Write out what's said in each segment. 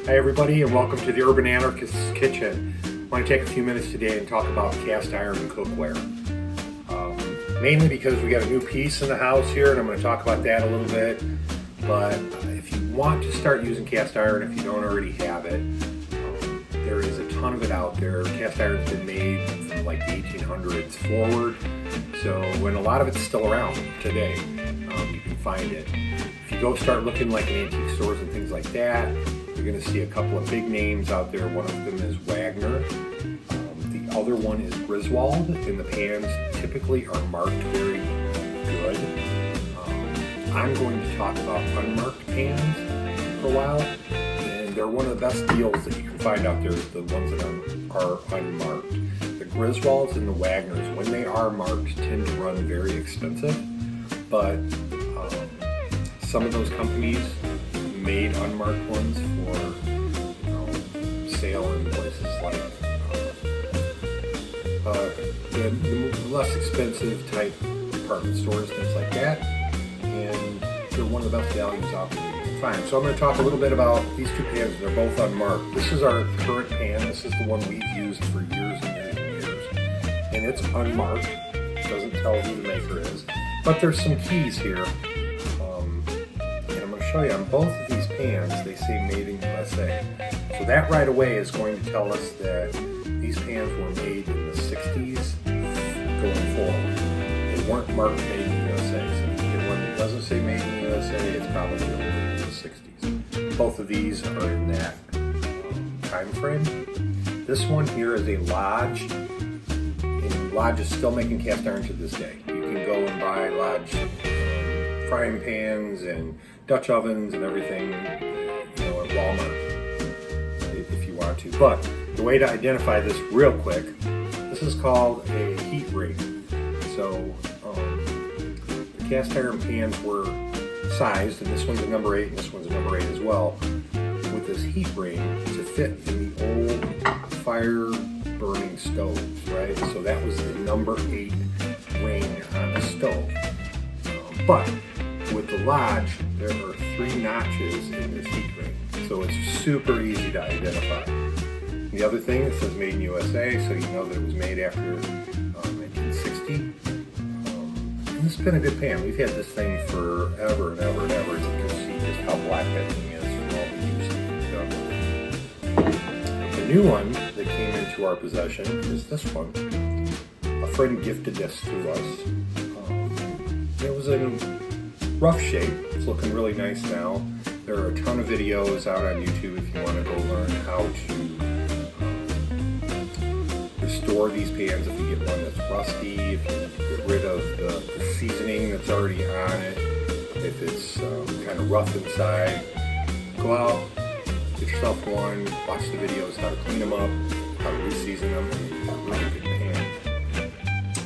Hi everybody, and welcome to the Urban Anarchist's Kitchen. I want to take a few minutes today and talk about cast iron and cookware. Mainly because we got a new piece in the house here, and I'm going to talk about that a little bit. But if you want to start using cast iron, if you don't already have it, there is a ton of it out there. Cast iron's been made from like the 1800s forward, and a lot of it's still around today. You can find it. If you go start looking like in antique stores and things like that, you're going to see a couple of big names out there. One of them is Wagner. The other one is Griswold, and the pans typically are marked very good. I'm going to talk about unmarked pans for a while, and they're one of the best deals that you can find out there, the ones that are unmarked. The Griswolds and the Wagners, when they are marked, tend to run very expensive, but some of those companies made unmarked ones for sale in places like the less expensive type department stores, things like that, and they're one of the best values out there you can find. So I'm going to talk a little bit about these two pans. They're both unmarked. This is our current pan. This is the one we've used for years and years and years, and it's unmarked. It doesn't tell who the maker is, but there's some keys here. Show you on both of these pans, they say made in USA. So that right away is going to tell us that these pans were made in the 60s going forward. They weren't marked made in the USA. So if you get one that doesn't say made in the USA, it's probably older than the 60s. Both of these are in that time frame. This one here is a Lodge, and Lodge is still making cast iron to this day. You can go and buy Lodge frying pans and Dutch ovens and everything, at Walmart if you want to. But the way to identify this real quick, this is called a heat ring. So the cast iron pans were sized, and this one's a number 8 and this one's a number 8 as well, with this heat ring to fit in the old fire burning stoves, right? So that was the number 8 ring on the stove. But with the Lodge, there are 3 notches in this heat ring, so it's super easy to identify. The other thing, it says made in USA, so you know that it was made after 1960. And this has been a good pan. We've had this thing forever and ever and ever. As you can see just how black that thing is from all the use that The new one that came into our possession is this one. A friend gifted this to us. It was in rough shape. It's looking really nice now. There are a ton of videos out on YouTube if you want to go learn how to restore these pans if you get one that's rusty, if you get rid of the seasoning that's already on it, if it's kind of rough inside. Go out, get yourself one, watch the videos how to clean them up, how to re-season them, and you have a really good pan.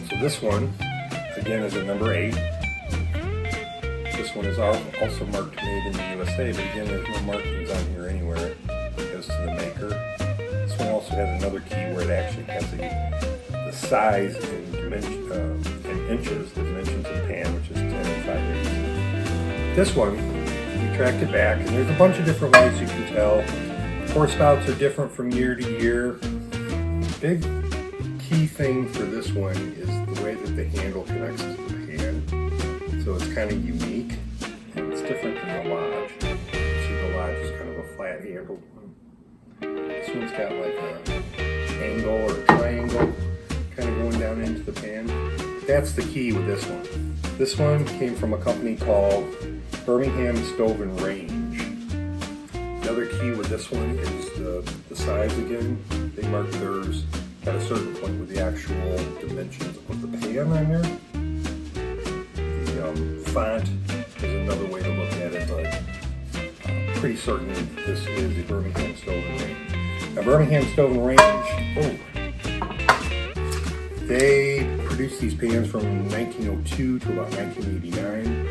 So this one, again, is a number 8. This one is also marked made in the USA, but again, there's no markings on here anywhere as to the maker. This one also has another key where it actually has the size in inches, the dimensions of the pan, which is 10 and 5/8. This one, we tracked it back, and there's a bunch of different ways you can tell. Pour spouts are different from year to year. Big key thing for this one is the way that the handle connects to the pan. So it's kind of unique, and it's different than the Lodge. See, the Lodge is kind of a flat handled one. This one's got like an angle or a triangle kind of going down into the pan. That's the key with this one. This one came from a company called Birmingham Stove and Range. The other key with this one is the size again. They mark theirs at a certain point with the actual dimensions of the pan on there. Font is another way to look at it, but pretty certain this is a Birmingham Stove and Range. Now, Birmingham Stove and Range, they produced these pans from 1902 to about 1989.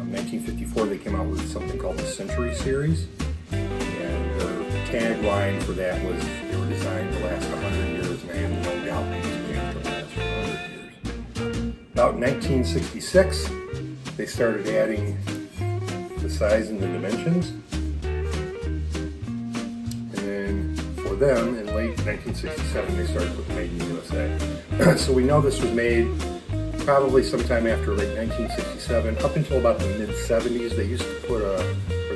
1954, they came out with something called the Century Series, and their tagline for that was they were designed to last 100 years, and I have no doubt that these pans will last for 100 years. About 1966, they started adding the size and the dimensions. them, in late 1967, they started with Made in the USA. So we know this was made probably sometime after late 1967, up until about the mid-70s. They used to put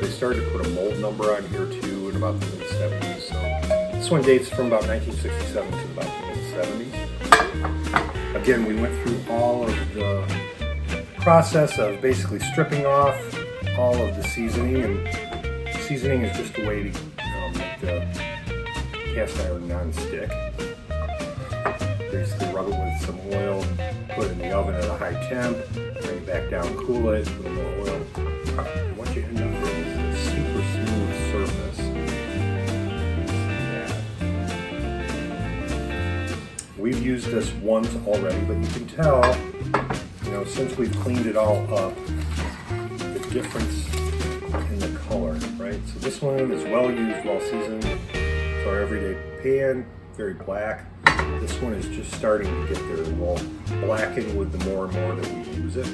they started to put a mold number on here too in about the mid-70s. So this one dates from about 1967 to about the mid-70s. Again, we went through all of the process of basically stripping off all of the seasoning, and seasoning is just a way to make the cast iron non-stick. Basically rub it with some oil, put it in the oven at a high temp, bring it back down, cool it, put a little oil. And what you end up with is a super smooth surface. We've used this once already, but you can tell, since we've cleaned it all up, the difference in the color, right? So this one is well used, well seasoned. It's our everyday pan, very black. This one is just starting to get there, and we'll blacken with the more and more that we use it.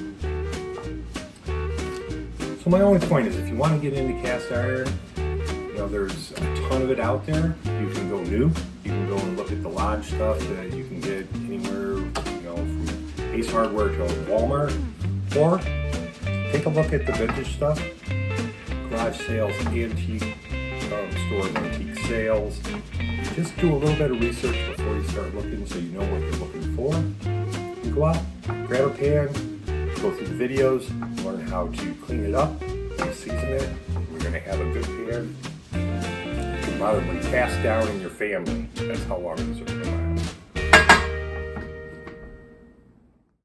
So my only point is, if you want to get into cast iron, there's a ton of it out there. You can go new. You can go and look at the Lodge stuff that you can get anywhere, from Ace Hardware to Walmart, or take a look at the vintage stuff. Garage sales, antique stores, antique sales. Just do a little bit of research before you start looking, so you know what you're looking for. You go out, grab a pan, go through the videos, learn how to clean it up, season it. You're going to have a good pan. You can moderately pass down in your family. That's how long these are going to last.